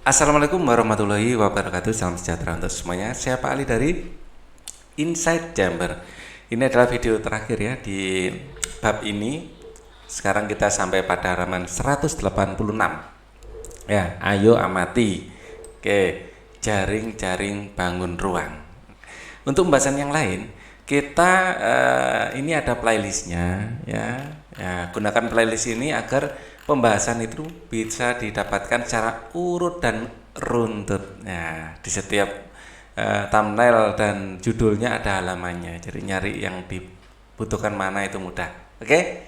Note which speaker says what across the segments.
Speaker 1: Assalamualaikum warahmatullahi wabarakatuh. Salam sejahtera untuk semuanya. Saya Pak Ali dari Inside Jember. Ini adalah video terakhir ya di bab ini. Sekarang kita sampai pada halaman 186. Ya, ayo amati. Oke, jaring-jaring bangun ruang. Untuk pembahasan yang lain, kita ini ada playlistnya ya. Ya, gunakan playlist ini agar pembahasan itu bisa didapatkan secara urut dan runtut. Nah, di setiap thumbnail dan judulnya ada halamannya. Jadi nyari yang dibutuhkan mana itu mudah. Oke?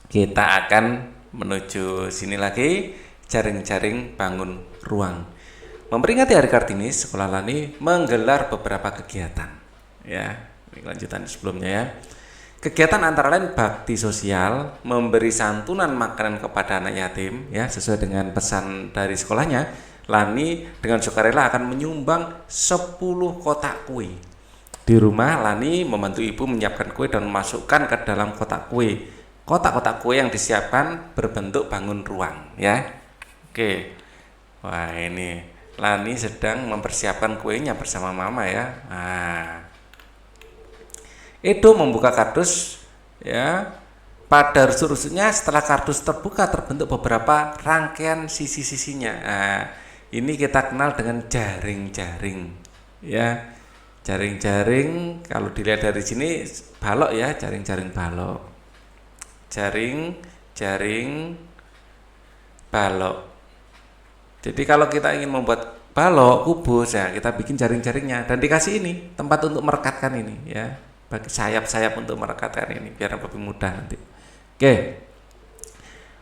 Speaker 1: Kita akan menuju sini lagi, jaring-jaring bangun ruang. Memperingati Hari Kartini, Sekolah Lani menggelar beberapa kegiatan. Ya, ini lanjutan sebelumnya ya. Kegiatan antara lain bakti sosial, memberi santunan makanan kepada anak yatim, ya sesuai dengan pesan dari sekolahnya. Lani dengan sukarela akan menyumbang 10 kotak kue. Di rumah, Lani membantu ibu menyiapkan kue dan memasukkan ke dalam kotak kue. Kotak-kotak kue yang disiapkan berbentuk bangun ruang, ya. Oke. Wah, ini Lani sedang mempersiapkan kuenya bersama mama ya. Nah, Edo membuka kardus ya. Pada rusuk-rusuknya setelah kardus terbuka terbentuk beberapa rangkaian sisi-sisinya. Nah, ini kita kenal dengan jaring-jaring ya. Jaring-jaring kalau dilihat dari sini balok ya, jaring-jaring balok. Jaring-jaring balok. Jadi kalau kita ingin membuat balok kubus ya, kita bikin jaring-jaringnya dan dikasih ini tempat untuk merekatkan ini ya. Bagi sayap-sayap untuk merekatkan ini biar lebih mudah nanti. Oke.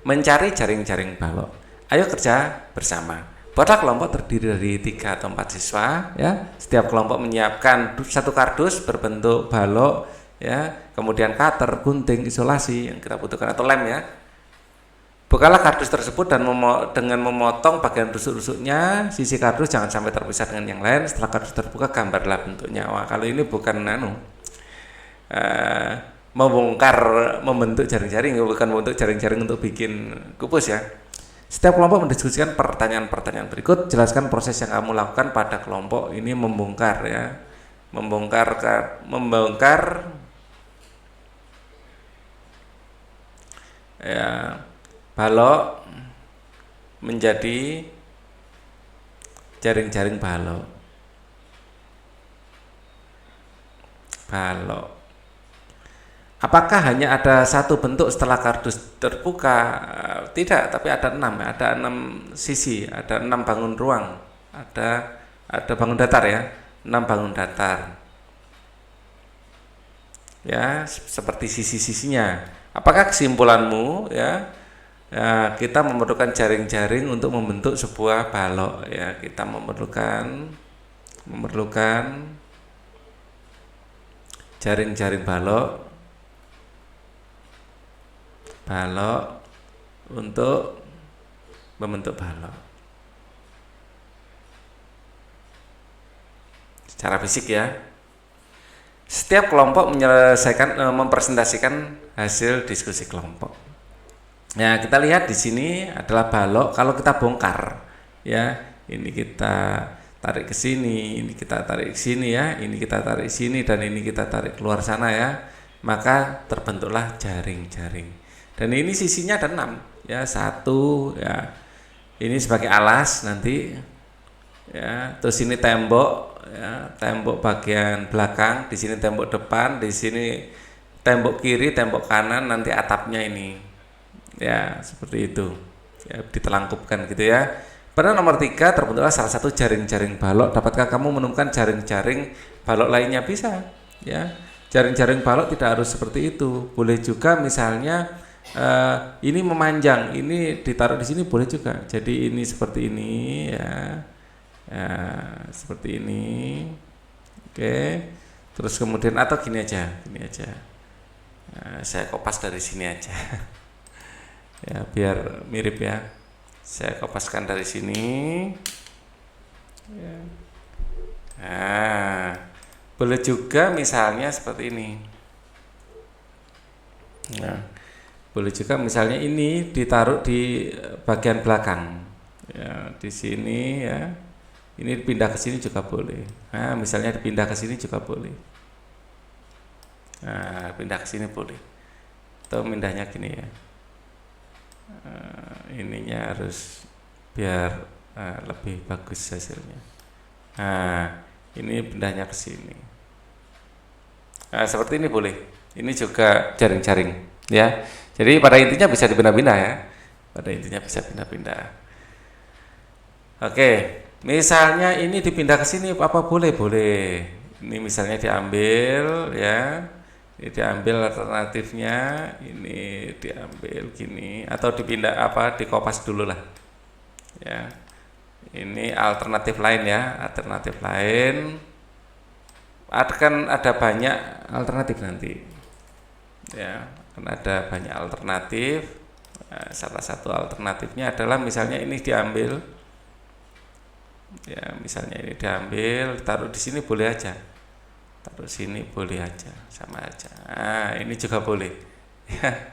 Speaker 1: Mencari jaring-jaring balok. Ayo kerja bersama. Buatlah kelompok terdiri dari 3 atau 4 siswa ya. Setiap kelompok menyiapkan satu kardus berbentuk balok ya, kemudian cutter, gunting, isolasi yang kita butuhkan atau lem ya. Bukalah kardus tersebut dan dengan memotong bagian rusuk-rusuknya, sisi kardus jangan sampai terpisah dengan yang lain. Setelah kardus terbuka, gambarlah bentuknya. Wah, kalau ini bukan membongkar membentuk jaring-jaring, bukan membentuk jaring-jaring untuk bikin kubus ya. Setiap kelompok mendiskusikan pertanyaan-pertanyaan berikut. Jelaskan proses yang kamu lakukan pada kelompok ini membongkar ya, membongkar ya balok menjadi jaring-jaring balok. Apakah hanya ada satu bentuk setelah kardus terbuka? Tidak, tapi ada 6, ada 6 sisi, ada 6 bangun ruang, ada bangun datar ya, 6 bangun datar. Ya, seperti sisi-sisinya. Apakah kesimpulanmu ya? Ya, kita memerlukan jaring-jaring untuk membentuk sebuah balok ya. Kita memerlukan jaring-jaring balok untuk membentuk balok secara fisik ya. Setiap kelompok mempresentasikan hasil diskusi kelompok. Nah, kita lihat di sini adalah balok. Kalau kita bongkar ya, ini kita tarik ke sini, ini kita tarik ke sini ya, ini kita tarik ke sini dan ini kita tarik keluar sana ya. Maka terbentuklah jaring-jaring. Dan ini sisinya ada 6 ya, 1 ya. Ini sebagai alas nanti ya. Terus ini tembok ya, tembok bagian belakang, di sini tembok depan, di sini tembok kiri, tembok kanan, nanti atapnya ini. Ya, seperti itu. Ya, ditelangkupkan gitu ya. Pada nomor 3 terbentuklah salah satu jaring-jaring balok. Dapatkah kamu menemukan jaring-jaring balok lainnya? Bisa ya. Jaring-jaring balok tidak harus seperti itu. Boleh juga misalnya ini memanjang, ini ditaruh di sini boleh juga. Jadi ini seperti ini ya. Ya, seperti ini. Oke. Terus kemudian atau gini aja. Saya kopas dari sini aja. Ya, biar mirip ya. Saya kopaskan dari sini. Ya. Nah, boleh juga misalnya seperti ini. Nah, boleh juga misalnya ini ditaruh di bagian belakang Ya, di sini ya. Ini pindah ke sini juga boleh. Nah, misalnya dipindah ke sini juga boleh. Nah, pindah ke sini boleh. Atau pindahnya gini ya. Ininya harus biar lebih bagus hasilnya. Nah, ini pindahnya ke sini. Nah, seperti ini boleh. Ini juga jaring-jaring, ya. Jadi pada intinya bisa dipindah-pindah ya. Pada intinya bisa pindah-pindah. Oke, misalnya ini dipindah ke sini apa boleh? Boleh. Ini misalnya diambil ya. Ini diambil alternatifnya, ini diambil gini atau dipindah apa dikopas dulu lah. Ya. Ini alternatif lain ya, alternatif lain. Akan ada banyak alternatif nanti. Ya, akan ada banyak alternatif. Nah, salah satu alternatifnya adalah misalnya ini diambil. Ya, misalnya ini diambil, taruh di sini boleh aja. Taruh sini boleh aja, sama aja. Nah, ini juga boleh. Ya.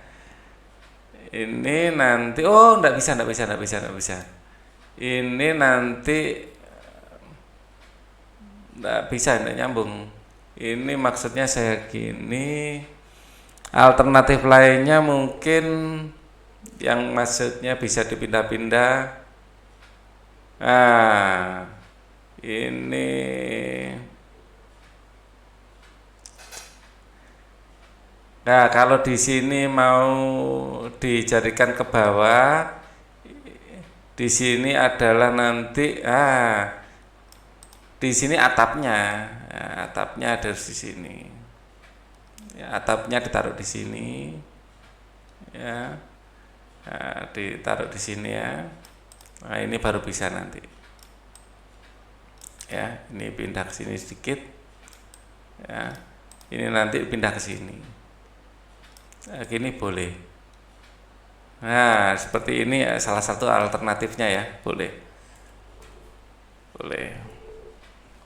Speaker 1: Ini nanti enggak bisa. Ini nanti enggak nyambung. Ini maksudnya saya gini. Alternatif lainnya mungkin yang maksudnya bisa dipindah-pindah. Nah, ini nah kalau di sini mau dijadikan ke bawah, di sini adalah nanti di sini atapnya, ya, atapnya ada di sini. Ya, atapnya ditaruh di sini, ya, nah, ditaruh di sini ya. Nah, ini baru bisa nanti. Ya, ini pindah ke sini sedikit. Ya, ini nanti pindah ke sini. Nah, gini boleh. Nah, seperti ini salah satu alternatifnya ya, boleh. Boleh.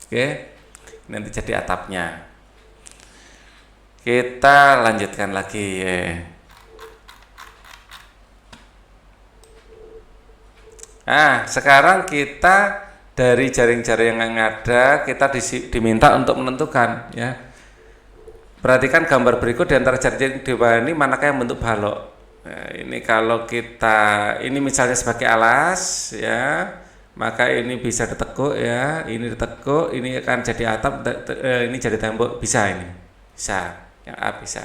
Speaker 1: Oke. Nanti jadi atapnya. Kita lanjutkan lagi ya. Nah, sekarang kita dari jaring-jaring yang ada kita diminta untuk menentukan ya. Perhatikan gambar berikut di antara jaring-jaring di bawah ini manakah yang bentuk balok. Nah, ini kalau kita ini misalnya sebagai alas ya, maka ini bisa ditekuk ya, ini ditekuk, ini akan jadi atap, ini jadi tembok, bisa ini. Bisa. Yang A bisa.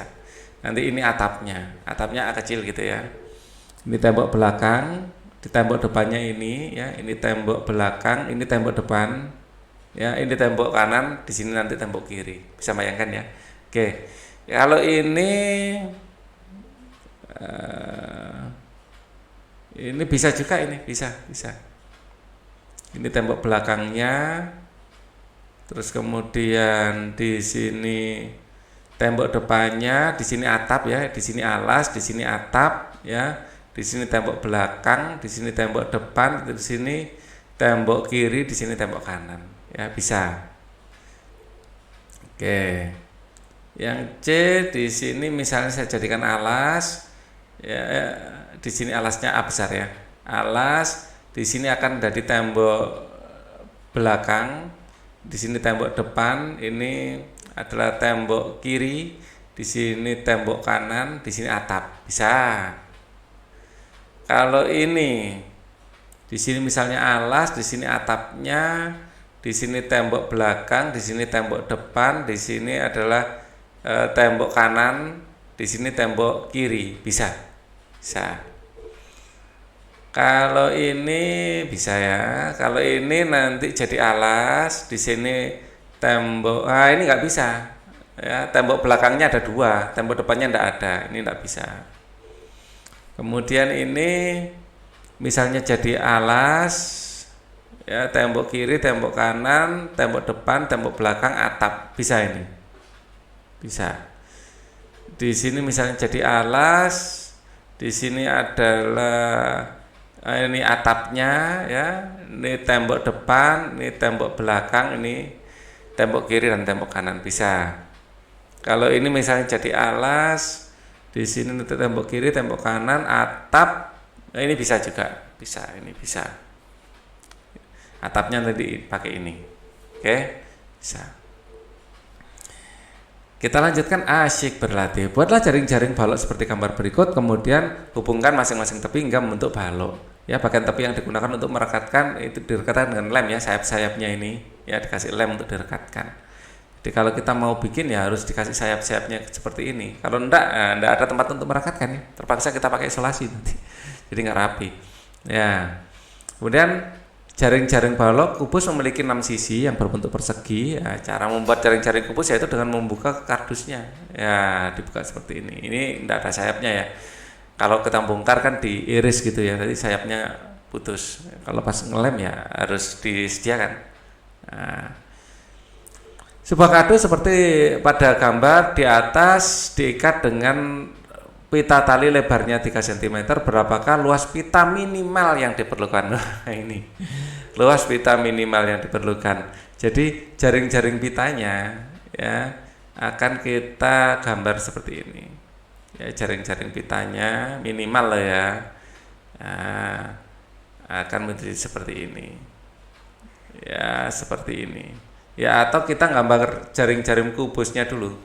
Speaker 1: Nanti ini atapnya kecil gitu ya. Ini tembok belakang, di tembok depannya ini ya, ini tembok belakang, ini tembok depan ya, ini tembok kanan, di sini nanti tembok kiri. Bisa bayangkan ya. Oke, kalau ini bisa juga, ini bisa. Ini tembok belakangnya, terus kemudian di sini tembok depannya, di sini atap ya, di sini alas, di sini atap ya. Di sini tembok belakang, di sini tembok depan, di sini tembok kiri, di sini tembok kanan. Ya, bisa. Oke. Yang C di sini misalnya saya jadikan alas. Ya, di sini alasnya A besar ya. Alas, di sini akan jadi tembok belakang, di sini tembok depan, ini adalah tembok kiri, di sini tembok kanan, di sini atap. Bisa. Kalau ini di sini misalnya alas, di sini atapnya, di sini tembok belakang, di sini tembok depan, di sini adalah tembok kanan, di sini tembok kiri, bisa. Kalau ini bisa ya. Kalau ini nanti jadi alas, di sini tembok. Ini nggak bisa. Ya, tembok belakangnya ada 2, tembok depannya nggak ada. Ini nggak bisa. Kemudian ini misalnya jadi alas ya, tembok kiri, tembok kanan, tembok depan, tembok belakang, atap. Bisa ini. Bisa. Di sini misalnya jadi alas, di sini adalah ini atapnya ya, ini tembok depan, ini tembok belakang, ini tembok kiri dan tembok kanan. Bisa. Kalau ini misalnya jadi alas, di sini nanti tembok kiri, tembok kanan, atap. Nah, ini bisa juga, bisa, ini bisa. Atapnya nanti pakai ini. Oke, bisa. Kita lanjutkan asyik berlatih. Buatlah jaring-jaring balok seperti gambar berikut, kemudian hubungkan masing-masing tepi hingga membentuk balok. Ya, bagian tepi yang digunakan untuk merekatkan itu direkatkan dengan lem ya, sayap-sayapnya ini ya dikasih lem untuk direkatkan. Jadi kalau kita mau bikin ya harus dikasih sayap-sayapnya seperti ini. Kalau enggak ada tempat untuk merekatkan ya. Terpaksa kita pakai isolasi nanti. Jadi nggak rapi. Ya. Kemudian jaring-jaring balok kubus memiliki 6 sisi yang berbentuk persegi. Ya, cara membuat jaring-jaring kubus yaitu dengan membuka kardusnya. Ya, dibuka seperti ini. Ini tidak ada sayapnya ya. Kalau kita bongkar kan diiris gitu ya. Tadi sayapnya putus. Kalau pas ngelem ya harus disediakan. Nah, sebuah kardus seperti pada gambar di atas diikat dengan pita tali lebarnya 3 cm. Berapakah luas pita minimal yang diperlukan? Nah, ini luas pita minimal yang diperlukan. Jadi jaring-jaring pitanya ya akan kita gambar seperti ini. Ya, jaring-jaring pitanya minimal lah ya. Nah, akan menjadi seperti ini. Ya, seperti ini. Ya, atau kita gambar jaring-jaring kubusnya dulu.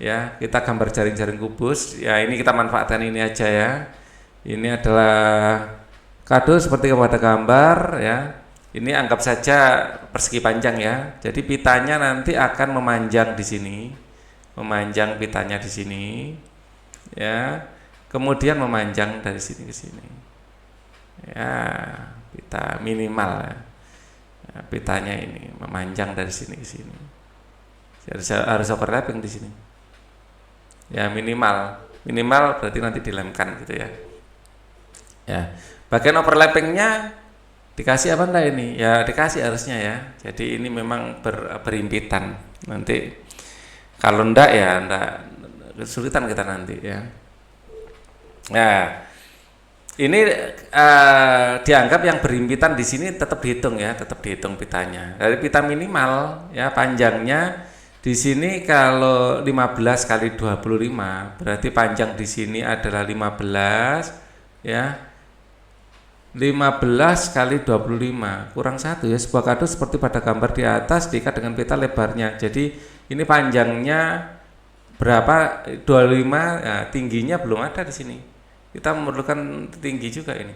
Speaker 1: Ya, kita gambar jaring-jaring kubus. Ya, ini kita manfaatkan ini aja ya. Ini adalah kardus seperti pada gambar ya. Ini anggap saja persegi panjang ya. Jadi pitanya nanti akan memanjang di sini. Memanjang pitanya di sini. Ya. Kemudian memanjang dari sini ke sini. Ya, pita minimal ya. Ya, pitanya ini memanjang dari sini ke sini. Harus overlapping di sini. Ya, minimal berarti nanti dilemkan gitu ya. Ya, bagian overlappingnya dikasih apa enggak ini? Ya dikasih harusnya ya. Jadi ini memang berimpitan. Nanti kalau enggak ya enggak kesulitan kita nanti ya. Nah, ini dianggap yang berimpitan di sini tetap dihitung ya, tetap dihitung pitanya. Dari pita minimal ya panjangnya di sini kalau 15 kali 25 berarti panjang di sini adalah 15 ya. 15 kali 25 kurang 1 ya. Sebuah kardus seperti pada gambar di atas diikat dengan pita lebarnya. Jadi ini panjangnya berapa? 25. Nah, tingginya belum ada di sini. Kita memerlukan tinggi juga ini.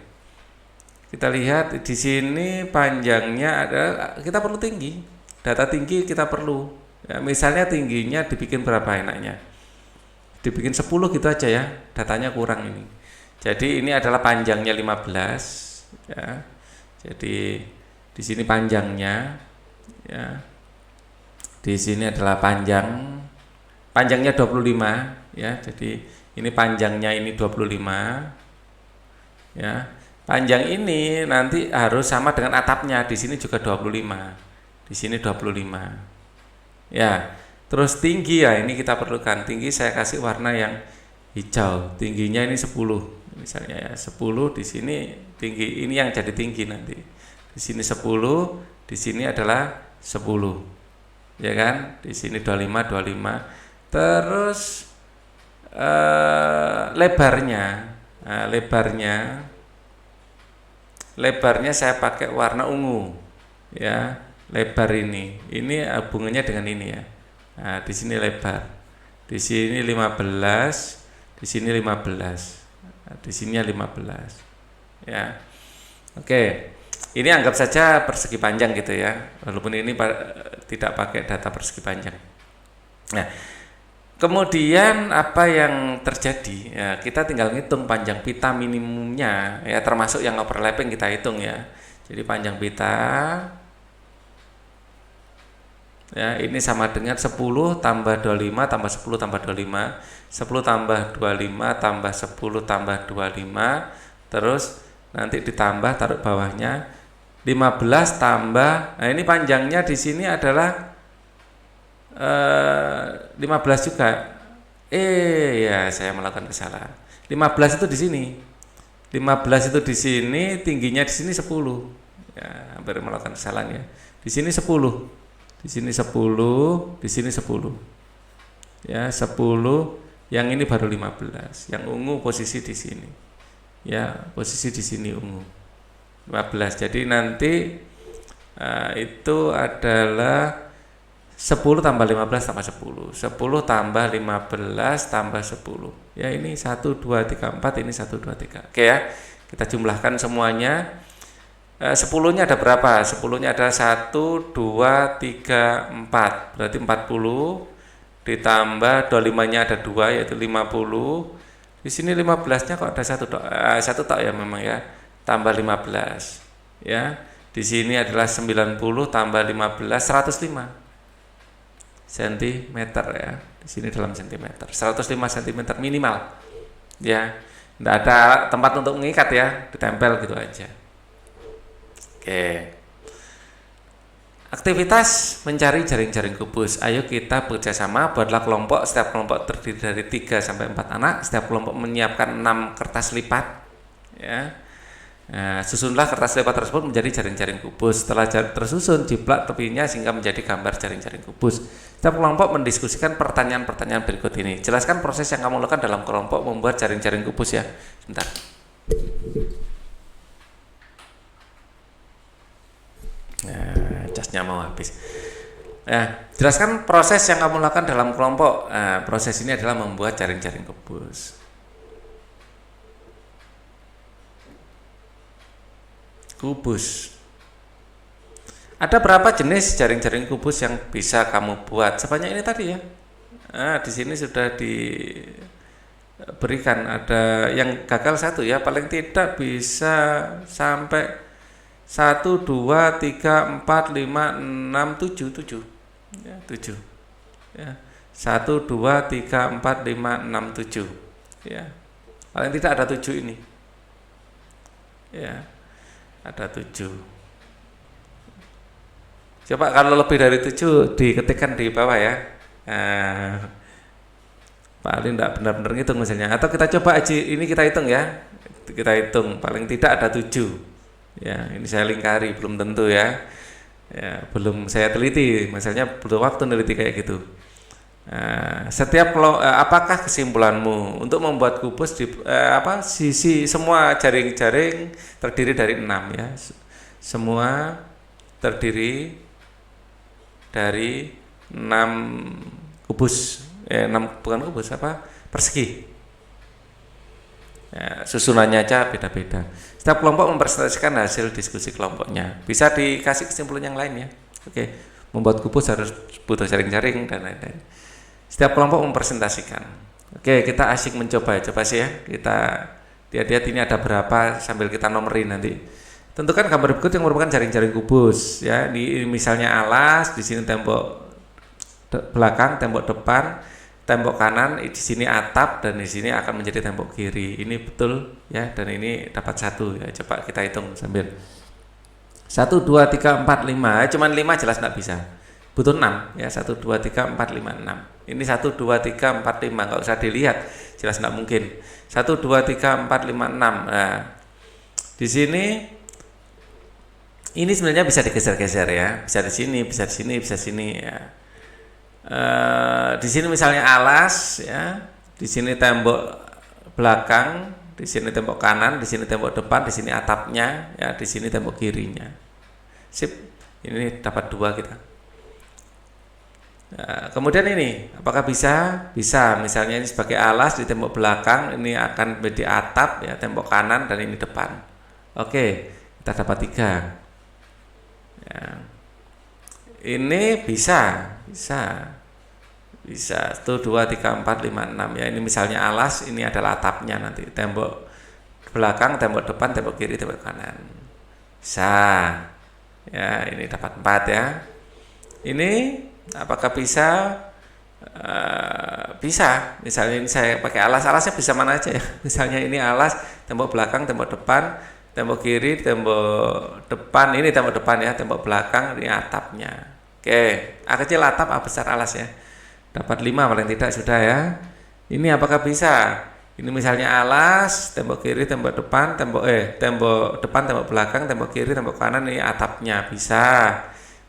Speaker 1: Kita lihat di sini panjangnya ada, kita perlu tinggi. Data tinggi kita perlu. Ya, misalnya tingginya dibikin berapa enaknya? Dibikin 10 gitu aja ya. Datanya kurang ini. Jadi ini adalah panjangnya 15 ya. Jadi di sini panjangnya ya. Di sini adalah panjangnya 25 ya. Jadi ini panjangnya ini 25 ya. Panjang ini nanti harus sama dengan atapnya. Di sini juga 25. Di sini 25. Ya, terus tinggi ya ini kita perlukan. Tinggi saya kasih warna yang hijau. Tingginya ini 10 misalnya ya. 10 di sini tinggi. Ini yang jadi tinggi nanti. Di sini 10, di sini adalah 10. Ya kan? Di sini 25. Terus lebarnya. Nah, lebarnya saya pakai warna ungu. Ya. Lebar ini hubungannya dengan ini ya. Nah, di sini lebar, di sini 15, di sini 15, nah, di sini 15, ya. Oke, ini anggap saja persegi panjang gitu ya, walaupun ini tidak pakai data persegi panjang. Nah, kemudian apa yang terjadi? Ya, kita tinggal ngitung panjang pita minimumnya, ya termasuk yang overlapping kita hitung ya. Jadi panjang pita ya ini sama dengan 10 tambah 25 tambah 10 tambah 25, 10 tambah 25 tambah 10 tambah 25, terus nanti ditambah taruh bawahnya 15 tambah, nah ini panjangnya di sini adalah 15 juga. Ya saya melakukan kesalahan. 15 itu di sini. 15 itu di sini, tingginya di sini 10. Ya, hampir melakukan kesalahan ya. Di sini 10. Di sini 10, di sini 10. Ya, 10, yang ini baru 15. Yang ungu posisi di sini. Ya, posisi di sini ungu. 15. Jadi nanti Itu adalah 10 tambah 15 tambah 10. 10 tambah 15 tambah 10. Ya, ini 1 2 3 4, ini 1 2 3. Oke ya. Kita jumlahkan semuanya. 10-nya ada berapa? 10-nya ada 1 2 3 4. Berarti 40 ditambah 25-nya ada 2 yaitu 50. Di sini 15-nya kok ada 1 tok. 1 tok ya memang ya. Tambah 15. Ya. Di sini adalah 90 tambah 15 105 cm ya. Di sini dalam cm. 105 cm minimal. Ya. Tidak ada tempat untuk mengikat ya, ditempel gitu aja. Oke. Aktivitas mencari jaring-jaring kubus. Ayo kita bekerjasama, buatlah kelompok. Setiap kelompok terdiri dari 3 sampai 4 anak. Setiap kelompok menyiapkan 6 kertas lipat. Ya. Nah, susunlah kertas lipat tersebut menjadi jaring-jaring kubus. Setelah tersusun, jiplak tepinya sehingga menjadi gambar jaring-jaring kubus. Setiap kelompok mendiskusikan pertanyaan-pertanyaan berikut ini. Jelaskan proses yang kamu lakukan dalam kelompok membuat jaring-jaring kubus ya. Sebentar. Nah, casnya mau habis. Nah, jelaskan proses yang kamu lakukan dalam kelompok. Nah, proses ini adalah membuat jaring-jaring kubus. Ada berapa jenis jaring-jaring kubus yang bisa kamu buat? Sebanyak ini tadi ya. Nah, di sini sudah diberikan ada yang gagal 1 ya, paling tidak bisa sampai 1 2 3 4 5 6 7 7. Ya, 7. Ya. 1 2 3 4 5 6 7. Ya. Paling tidak ada 7 ini. Ya. Ada 7. Coba kalau lebih dari 7 diketikkan di bawah ya. Paling tidak benar-benar ngitung misalnya. Atau kita coba aja, ini kita hitung ya. Kita hitung, paling tidak ada 7. Ya, ini saya lingkari, belum tentu ya. Ya, belum saya teliti. Misalnya butuh waktu neliti kayak gitu. Apakah kesimpulanmu untuk membuat kubus di sisi semua jaring-jaring terdiri dari 6 ya. Semua terdiri dari 6 kubus. 6 bukan kubus persegi. Ya, susunannya aja beda-beda. Setiap kelompok mempresentasikan hasil diskusi kelompoknya. Bisa dikasih kesimpulan yang lain ya. Oke, membuat kubus harus butuh jaring-jaring dan lain-lain. Setiap kelompok mempresentasikan. Oke, kita asik mencoba ya. Coba sih ya. Kita lihat ini ada berapa sambil kita nomerin nanti. Tentukan gambar berikut yang merupakan jaring-jaring kubus ya. Ini misalnya alas, di sini tembok belakang, tembok depan, tembok kanan, di sini atap dan di sini akan menjadi tembok kiri. Ini betul ya, dan ini dapat 1 ya. Coba kita hitung sambil 1 2 3 4 5. Cuman 5 jelas enggak bisa. Butuh 6 ya. 1 2 3 4 5 6. Ini 1 2 3 4 5, enggak usah dilihat. Jelas enggak mungkin. 1 2 3 4 5 6. Nah, di sini ini sebenarnya bisa digeser-geser ya. Bisa di sini, bisa di sini, bisa di sini ya. Di sini misalnya alas ya. Di sini tembok belakang, di sini tembok kanan, di sini tembok depan, di sini atapnya ya, di sini tembok kirinya. Sip. Ini dapat 2 kita. Nah, kemudian ini, apakah bisa? Bisa. Misalnya ini sebagai alas di tembok belakang, ini akan menjadi atap ya, tembok kanan dan ini depan. Oke, kita dapat 3. Ya. Ini bisa. 1 2 3 4 5 6 ya. Ini misalnya alas, ini adalah atapnya nanti. Tembok belakang, tembok depan, tembok kiri, tembok kanan. Bisa. Ya, ini dapat 4 ya. Ini apakah bisa? Bisa. Misalnya ini saya pakai alasnya bisa mana aja ya. Misalnya ini alas, tembok belakang, tembok depan, tembok kiri, tembok depan. Ini tembok depan ya, tembok belakang, ini atapnya. Oke, A kecil atap, A besar alas ya. Dapat 5 paling tidak sudah ya. Ini apakah bisa? Ini misalnya alas, tembok kiri, tembok depan, tembok depan, tembok belakang, tembok kiri, tembok kanan, ini atapnya. Bisa.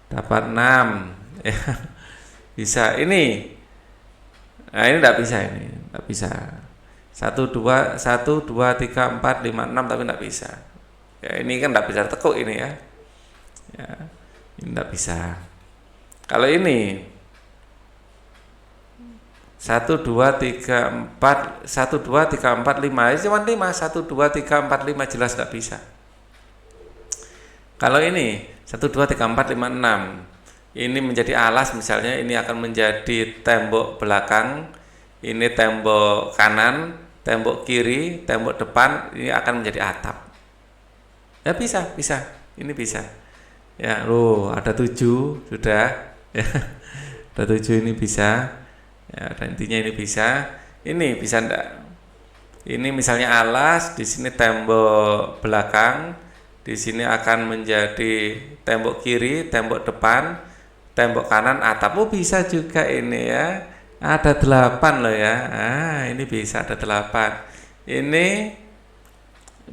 Speaker 1: Dapat 6 ya. Bisa. Ini nah ini enggak bisa, ini enggak bisa. 1 2 3 4 5 6 tapi enggak bisa. Ya, ini kan enggak bisa tekuk ini ya. Ya. Ini tidak bisa. Kalau ini 1 2 3 4 1 2 3 4 5, ini cuma 5, 1 2 3 4 5, jelas tidak bisa. Kalau ini 1 2 3 4 5 6, ini menjadi alas misalnya, ini akan menjadi tembok belakang, ini tembok kanan, tembok kiri, tembok depan, ini akan menjadi atap. Ya bisa, ini bisa. Ya, ada 7 sudah. Ya, ada 7 ini bisa. Ya, dan intinya ini bisa. Ini bisa enggak? Ini misalnya alas, di sini tembok belakang, di sini akan menjadi tembok kiri, tembok depan, tembok kanan, atap. Oh, bisa juga ini ya. Ada 8 loh ya. Ini bisa ada 8. Ini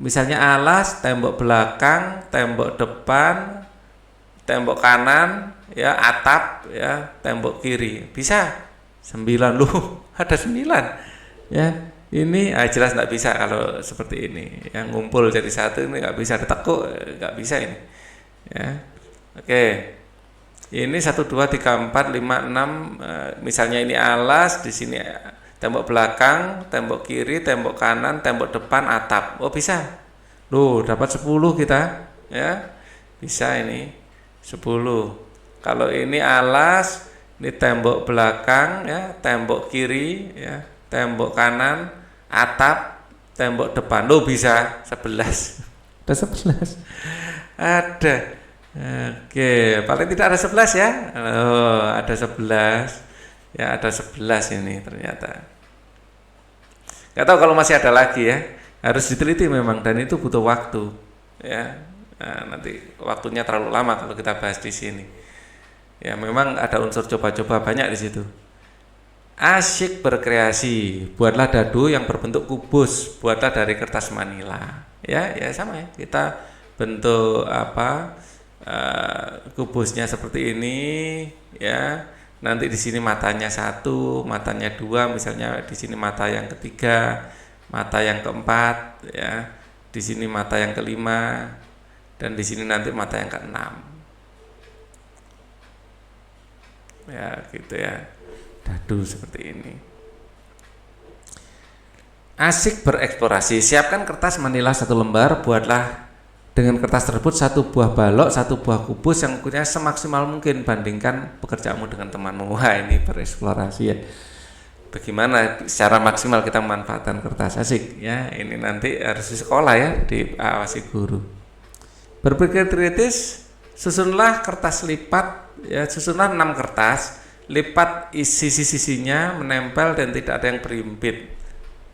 Speaker 1: misalnya alas, tembok belakang, tembok depan, tembok kanan, ya, atap, ya, tembok kiri. Bisa 9 loh. Ada 9. Ya. Ini jelas nggak bisa kalau seperti ini. Yang ngumpul jadi satu ini nggak bisa, ada tekuk nggak bisa ini. Ya, oke. Ini 1 2 3 4 5 6. Misalnya ini alas, di sini tembok belakang, tembok kiri, tembok kanan, tembok depan, atap. Oh bisa. Loh, dapat 10 kita. Ya, bisa ini 10. Kalau ini alas, ini tembok belakang, ya, tembok kiri, ya, tembok kanan, atap, tembok depan. Loh bisa 11. Ada 11. Ada. Oke, paling tidak ada 11 ya. Oh, ada 11. Ya, ada 11 ini ternyata. Gak tahu kalau masih ada lagi ya. Harus diteliti memang, dan itu butuh waktu. Ya. Nah, nanti waktunya terlalu lama kalau kita bahas di sini. Ya, memang ada unsur coba-coba banyak di situ. Asyik berkreasi, buatlah dadu yang berbentuk kubus, buatlah dari kertas manila. Ya sama ya. Kita bentuk kubusnya seperti ini, ya. Nanti di sini matanya 1, matanya 2, misalnya di sini mata yang ketiga, mata yang keempat, ya. Di sini mata yang kelima, dan di sini nanti mata yang keenam. Ya, gitu ya. Dadu seperti ini. Asik bereksplorasi, siapkan kertas manila 1 lembar, buatlah dengan kertas tersebut 1 buah balok, 1 buah kubus yang ukurannya semaksimal mungkin. Bandingkan pekerjaanmu dengan temanmu. Wah, ini bereksplorasi ya. Bagaimana secara maksimal kita memanfaatkan kertas. Asik ya. Ini nanti harus di sekolah ya, diawasi guru. Berpikir kritis, susunlah kertas lipat ya, susunlah 6 kertas. Lipat sisi-sisinya menempel dan tidak ada yang berimpit.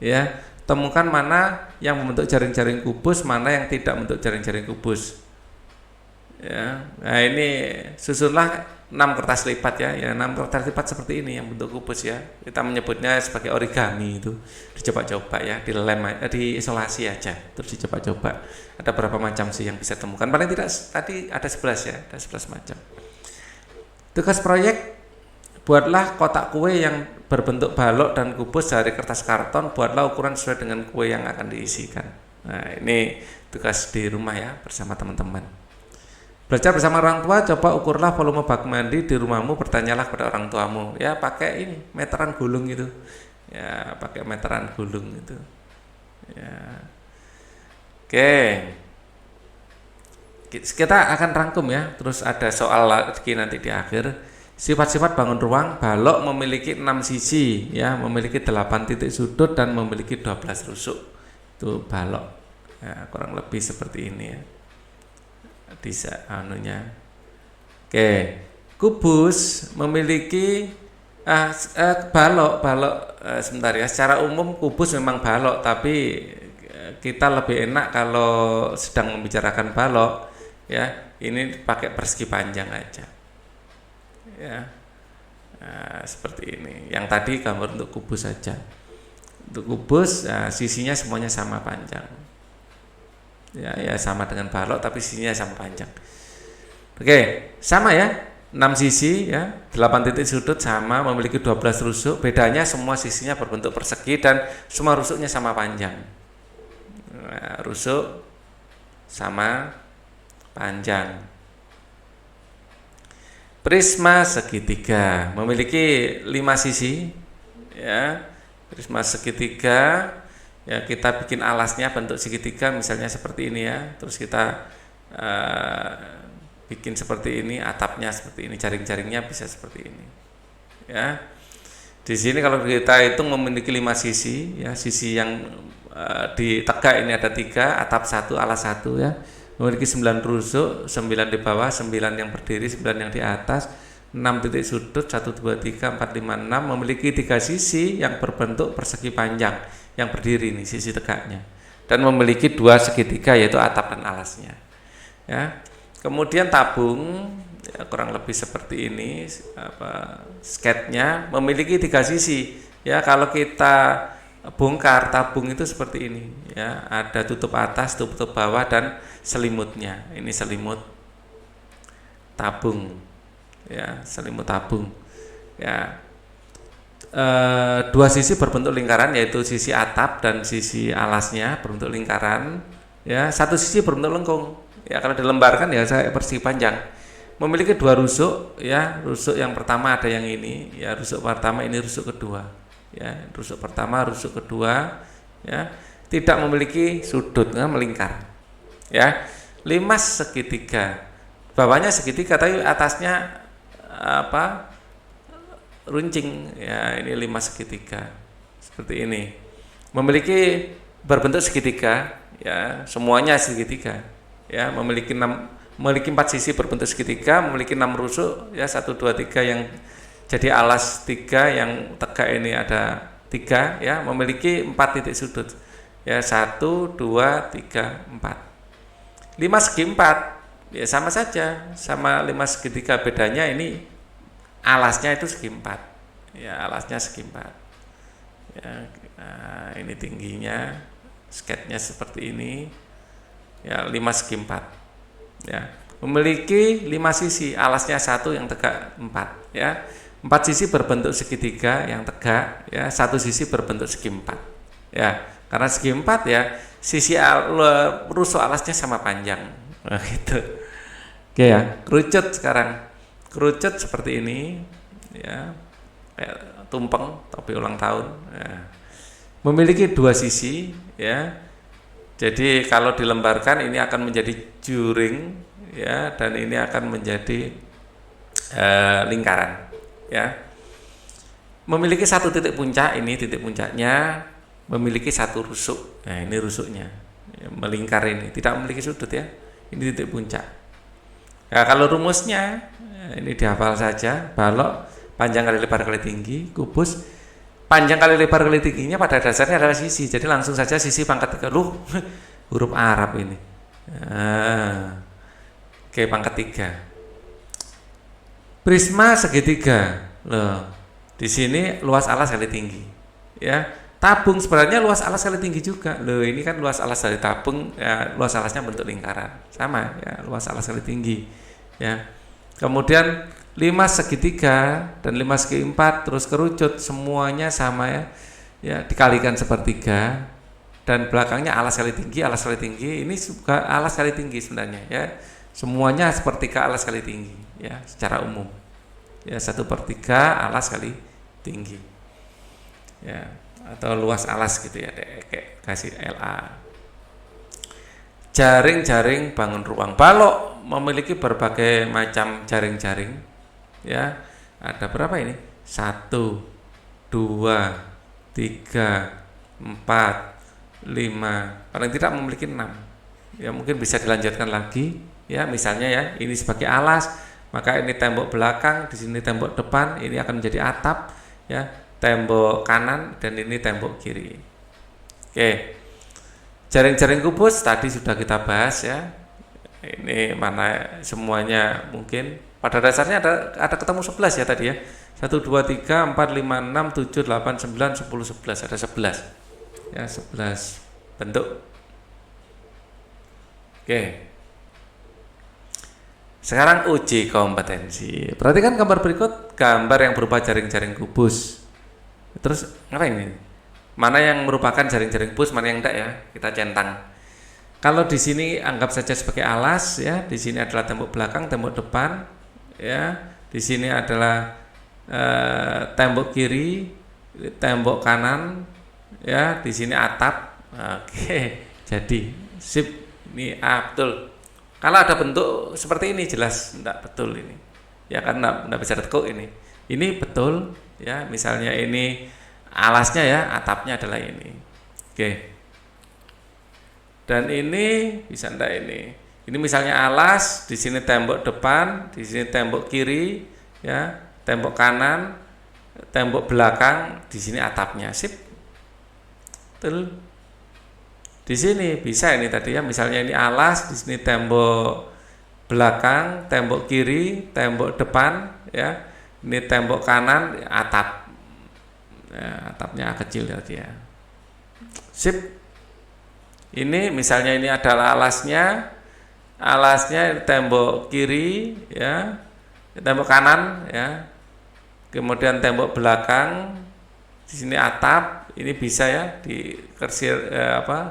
Speaker 1: Ya, temukan mana yang membentuk jaring-jaring kubus, mana yang tidak membentuk jaring-jaring kubus. Ya, nah ini susunlah 6 kertas lipat ya. 6 kertas lipat seperti ini yang bentuk kubus ya. Kita menyebutnya sebagai origami itu. Dicoba-coba ya, diisolasi aja, terus dicoba-coba. Ada berapa macam sih yang bisa temukan? Paling tidak tadi ada 11 ya, ada 11 macam. Tugas proyek, buatlah kotak kue yang berbentuk balok dan kubus dari kertas karton. Buatlah ukuran sesuai dengan kue yang akan diisikan. Nah, ini tugas di rumah ya, bersama teman-teman. Belajar bersama orang tua, coba ukurlah volume bak mandi di rumahmu. Bertanyalah kepada orang tuamu. Ya, pakai ini meteran gulung itu. Ya, pakai meteran gulung itu. Ya. Oke. Kita akan rangkum ya. Terus ada soal lagi nanti di akhir. Sifat-sifat bangun ruang. Balok memiliki 6 sisi ya, memiliki 8 titik sudut dan memiliki 12 rusuk. Itu balok ya, kurang lebih seperti ini ya. Bisa anunya. Oke, kubus memiliki balok sebentar ya. Secara umum kubus memang balok, tapi kita lebih enak kalau sedang membicarakan balok ya, ini pakai persegi panjang aja. Ya, seperti ini. Yang tadi gambar untuk kubus saja. Untuk kubus sisinya semuanya sama panjang. Ya sama dengan balok tapi sisinya sama panjang. Oke, sama ya. 6 sisi ya, 8 titik sudut sama, memiliki 12 rusuk. Bedanya semua sisinya berbentuk persegi dan semua rusuknya sama panjang. Nah, rusuk sama panjang. Prisma segitiga memiliki 5 sisi, ya. Prisma segitiga, ya kita bikin alasnya bentuk segitiga, misalnya seperti ini ya. Terus kita bikin seperti ini, atapnya seperti ini, jaring-jaringnya bisa seperti ini, ya. Di sini kalau kita hitung memiliki 5 sisi, ya. Sisi yang di tegak ini ada 3, atap 1, alas 1, ya. Memiliki 9 rusuk, 9 di bawah, 9 yang berdiri, 9 yang di atas, 6 titik sudut, 1, 2, 3, 4, 5, 6, memiliki 3 sisi yang berbentuk persegi panjang yang berdiri ini, sisi tegaknya, dan memiliki 2 segitiga yaitu atap dan alasnya, ya. Kemudian tabung, ya, kurang lebih seperti ini sketnya, memiliki 3 sisi, ya. Kalau kita bongkar tabung itu seperti ini, ya, ada tutup atas, tutup bawah, dan selimutnya. Ini selimut tabung, ya, selimut tabung, ya. 2 sisi berbentuk lingkaran yaitu sisi atap dan sisi alasnya berbentuk lingkaran, ya. 1 sisi berbentuk lengkung, ya. Kalau dilembarkan ya saya persegi panjang. Memiliki 2 rusuk, ya. Rusuk yang pertama ada yang ini, ya. Rusuk pertama, ini rusuk kedua, ya. Rusuk pertama, rusuk kedua, ya. Tidak memiliki sudut, ya, melingkar, ya. 5 segitiga, bawahnya segitiga tapi atasnya runcing, ya. Ini 5 segitiga seperti ini, memiliki berbentuk segitiga, ya. Semuanya segitiga, ya. Memiliki 4 sisi berbentuk segitiga, memiliki 6 rusuk, ya. 1, 2, 3 yang jadi alas 3, yang tegak ini ada 3, ya. Memiliki 4 titik sudut, ya. 1, 2, 3, 4. 5 segi 4, ya sama saja, sama 5 segitiga, bedanya ini alasnya itu segi 4, ya. Alasnya segi 4, ya. Nah, ini tingginya, sketnya seperti ini, ya. 5 segi 4, ya. Memiliki 5 sisi, alasnya 1 yang tegak 4, ya. 4 sisi berbentuk segitiga yang tegak, ya. 1 sisi berbentuk segi 4, ya. Karena segi 4, ya, sisi rusuk alasnya sama panjang, nah, gitu. Oke, ya. Kerucut sekarang, kerucut seperti ini, ya, kayak tumpeng topi ulang tahun, ya. Memiliki 2 sisi, ya. Jadi kalau dilembarkan ini akan menjadi juring, ya, dan ini akan menjadi lingkaran, ya. Memiliki 1 titik puncak, ini titik puncaknya, memiliki 1 rusuk, nah ini rusuknya, ya, melingkar ini, tidak memiliki sudut, ya. Ini titik puncak. Ya, kalau rumusnya, ya, ini dihafal saja, balok panjang kali lebar kali tinggi, kubus panjang kali lebar kali tingginya pada dasarnya adalah sisi, jadi langsung saja sisi pangkat 3, huruf Arab ini. Oke, pangkat 3. Prisma segitiga, loh. Di sini luas alas kali tinggi, ya. Tabung sebenarnya luas alas kali tinggi juga, loh. Ini kan luas alas dari tabung, ya, luas alasnya bentuk lingkaran, sama, ya, luas alas kali tinggi, ya. Kemudian 5 segitiga dan 5 segi 4 terus kerucut, semuanya sama, ya. Ya, dikalikan sepertiga dan belakangnya alas kali tinggi, ini juga alas kali tinggi sebenarnya, ya. Semuanya sepertiga alas kali tinggi, ya, secara umum, ya. 1/3 alas kali tinggi, ya, atau luas alas gitu, ya, kayak kasih LA. Jaring-jaring bangun ruang, balok memiliki berbagai macam jaring-jaring, ya. Ada berapa ini? 1, 2, 3, 4, 5, paling tidak memiliki 6, ya. Mungkin bisa dilanjutkan lagi, ya. Misalnya, ya, ini sebagai alas, maka ini tembok belakang, di sini tembok depan, ini akan menjadi atap, ya. Tembok kanan dan ini tembok kiri. Oke. Jaring-jaring kubus tadi sudah kita bahas, ya. Ini mana semuanya mungkin pada dasarnya ada ketemu 11, ya, tadi, ya. 1, 2, 3, 4, 5, 6, 7, 8, 9, 10, 11, ada 11, ya, 11 bentuk. Oke. Sekarang uji kompetensi. Perhatikan gambar berikut, gambar yang berupa jaring-jaring kubus. Terus apa ini? Mana yang merupakan jaring-jaring kubus, mana yang enggak, ya? Kita centang. Kalau di sini anggap saja sebagai alas, ya. Di sini adalah tembok belakang, tembok depan, ya. Di sini adalah tembok kiri, tembok kanan, ya. Di sini atap. Oke, jadi sip. Ini betul. Kalau ada bentuk seperti ini jelas enggak betul ini. Ya kan enggak bisa ditekuk ini. Ini betul, ya. Misalnya ini alasnya, ya, atapnya adalah ini. Oke. Dan ini bisa enggak ini? Ini misalnya alas, di sini tembok depan, di sini tembok kiri, ya, tembok kanan, tembok belakang, di sini atapnya. Sip. Betul. Di sini bisa ini tadi, ya, misalnya ini alas, di sini tembok belakang, tembok kiri, tembok depan, ya. Ini tembok kanan, atap. Ya, atapnya kecil tadi, ya. Sip. Ini misalnya ini adalah alasnya tembok kiri, ya, tembok kanan, ya. Kemudian tembok belakang, di sini atap. Ini bisa, ya,